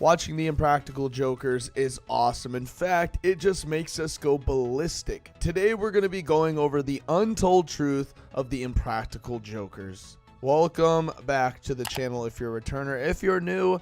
Watching the Impractical Jokers is awesome. In fact, it just makes us go ballistic. Today we're going to be going over the untold truth of the Impractical Jokers. Welcome back to the channel if you're a returner. If you're new,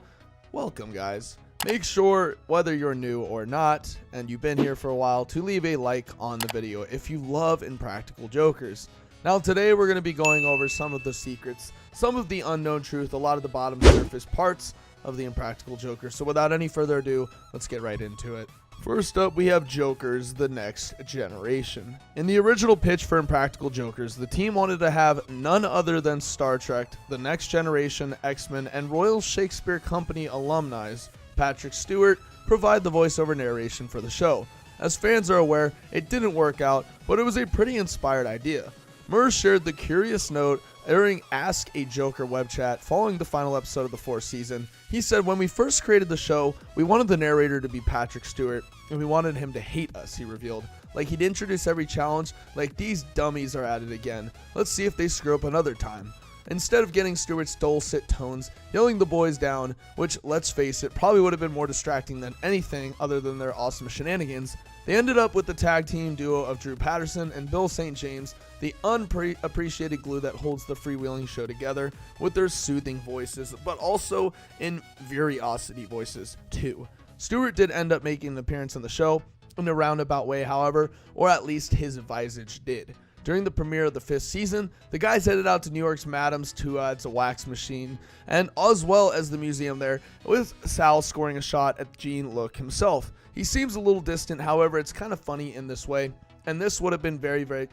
welcome guys. Make sure, whether you're new or not, and you've been here for a while, to leave a like on the video if you love Impractical Jokers. Now today we're going to be going over some of the secrets, some of the unknown truth, a lot of the bottom surface parts of the Impractical Jokers. So without any further ado, let's get right into it. First up, we have Jokers, the next generation. In the original pitch for Impractical Jokers, the team wanted to have none other than Star Trek, the Next Generation, X-Men, and Royal Shakespeare Company alumni, Patrick Stewart, provide the voiceover narration for the show. As fans are aware, it didn't work out, but it was a pretty inspired idea. Murr shared the curious note during Ask a Joker web chat following the final episode of the 4th season. He said, "When we first created the show, we wanted the narrator to be Patrick Stewart, and we wanted him to hate us," he revealed. "Like he'd introduce every challenge, like these dummies are at it again. Let's see if they screw up another time." Instead of getting Stewart's dulcet tones, yelling the boys down, which, let's face it, probably would have been more distracting than anything other than their awesome shenanigans, they ended up with the tag team duo of Drew Patterson and Bill St. James, the unappreciated glue that holds the freewheeling show together, with their soothing voices, but also in curiosity voices too. Stewart did end up making an appearance on the show in a roundabout way, however, or at least his visage did. During the premiere of the 5th season, the guys headed out to New York's Madam's Tuad's wax machine, and as well as the museum there, with Sal scoring a shot at Gene Look himself. He seems a little distant, however, it's kind of funny in this way, and this would have been very, very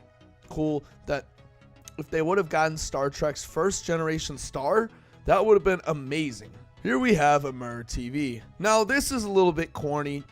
cool that if they would have gotten Star Trek's first generation star, that would have been amazing. Here we have a Murr TV. Now, this is a little bit corny,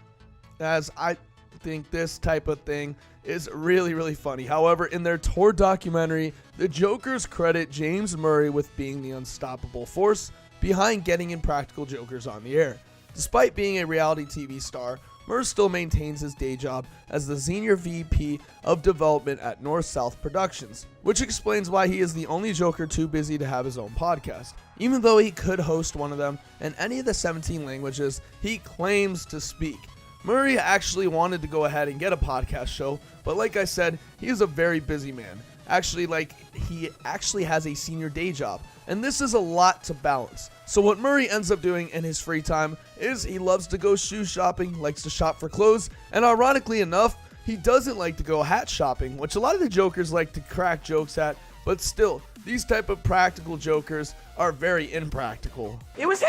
as I think this type of thing is really, really funny. However, in their tour documentary, the Jokers credit James Murray with being the unstoppable force behind getting Impractical Jokers on the air. Despite being a reality TV star, Murr still maintains his day job as the Senior VP of Development at North-South Productions, which explains why he is the only Joker too busy to have his own podcast. Even though he could host one of them in any of the 17 languages he claims to speak. Murray actually wanted to go ahead and get a podcast show, but like I said, he is a very busy man. He actually has a senior day job, and this is a lot to balance. So what Murray ends up doing in his free time is he loves to go shoe shopping, likes to shop for clothes, and ironically enough, he doesn't like to go hat shopping, which a lot of the Jokers like to crack jokes at, but still, these type of practical Jokers are very impractical. It was him!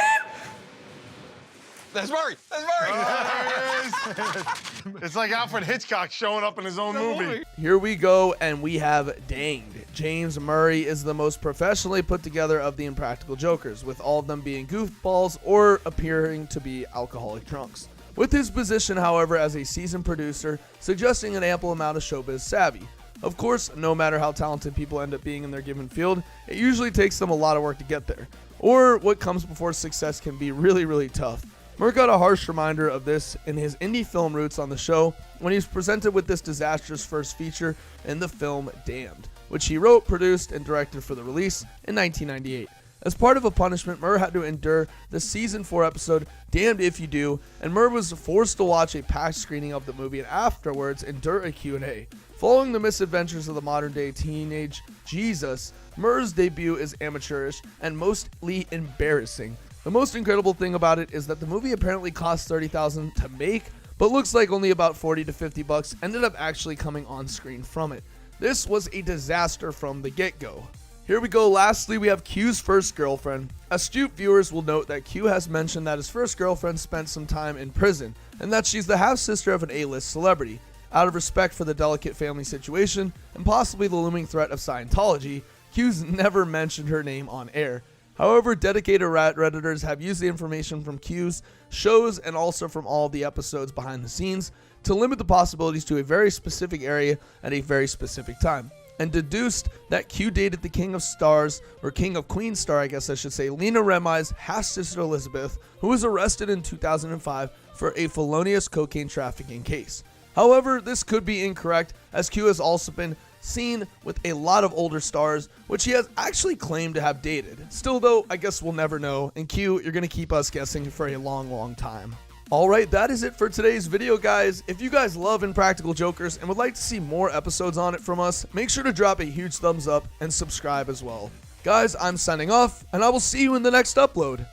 That's Murray! That's Murray! Oh, there he is. It's like Alfred Hitchcock showing up in his own movie. Here we go, and we have danged. James Murray is the most professionally put together of the Impractical Jokers, with all of them being goofballs or appearing to be alcoholic drunks. With his position, however, as a seasoned producer, suggesting an ample amount of showbiz savvy. Of course, no matter how talented people end up being in their given field, it usually takes them a lot of work to get there. Or what comes before success can be really, really tough. Murr got a harsh reminder of this in his indie film roots on the show when he was presented with this disastrous first feature in the film Damned, which he wrote, produced, and directed for the release in 1998. As part of a punishment, Murr had to endure the season 4 episode Damned If You Do, and Murr was forced to watch a packed screening of the movie and afterwards endure a Q&A. Following the misadventures of the modern-day teenage Jesus, Murr's debut is amateurish and mostly embarrassing. The most incredible thing about it is that the movie apparently cost $30,000 to make, but looks like only about $40 to $50 ended up actually coming on screen from it. This was a disaster from the get-go. Here we go. Lastly, we have Q's first girlfriend. Astute viewers will note that Q has mentioned that his first girlfriend spent some time in prison, and that she's the half-sister of an A-list celebrity. Out of respect for the delicate family situation, and possibly the looming threat of Scientology, Q's never mentioned her name on air. However, dedicated Redditors have used the information from Q's shows and also from all of the episodes behind the scenes to limit the possibilities to a very specific area at a very specific time, and deduced that Q dated the King of Stars, or King of Queen Star, I guess I should say, Lena Remai's half-sister Elizabeth, who was arrested in 2005 for a felonious cocaine trafficking case. However, this could be incorrect, as Q has also been seen with a lot of older stars, which he has actually claimed to have dated. Still though, I guess we'll never know, and Q, you're gonna keep us guessing for a long time. Alright, that is it for today's video, guys. If you guys love Impractical Jokers and would like to see more episodes on it from us, make sure to drop a huge thumbs up and subscribe as well. Guys, I'm signing off, and I will see you in the next upload.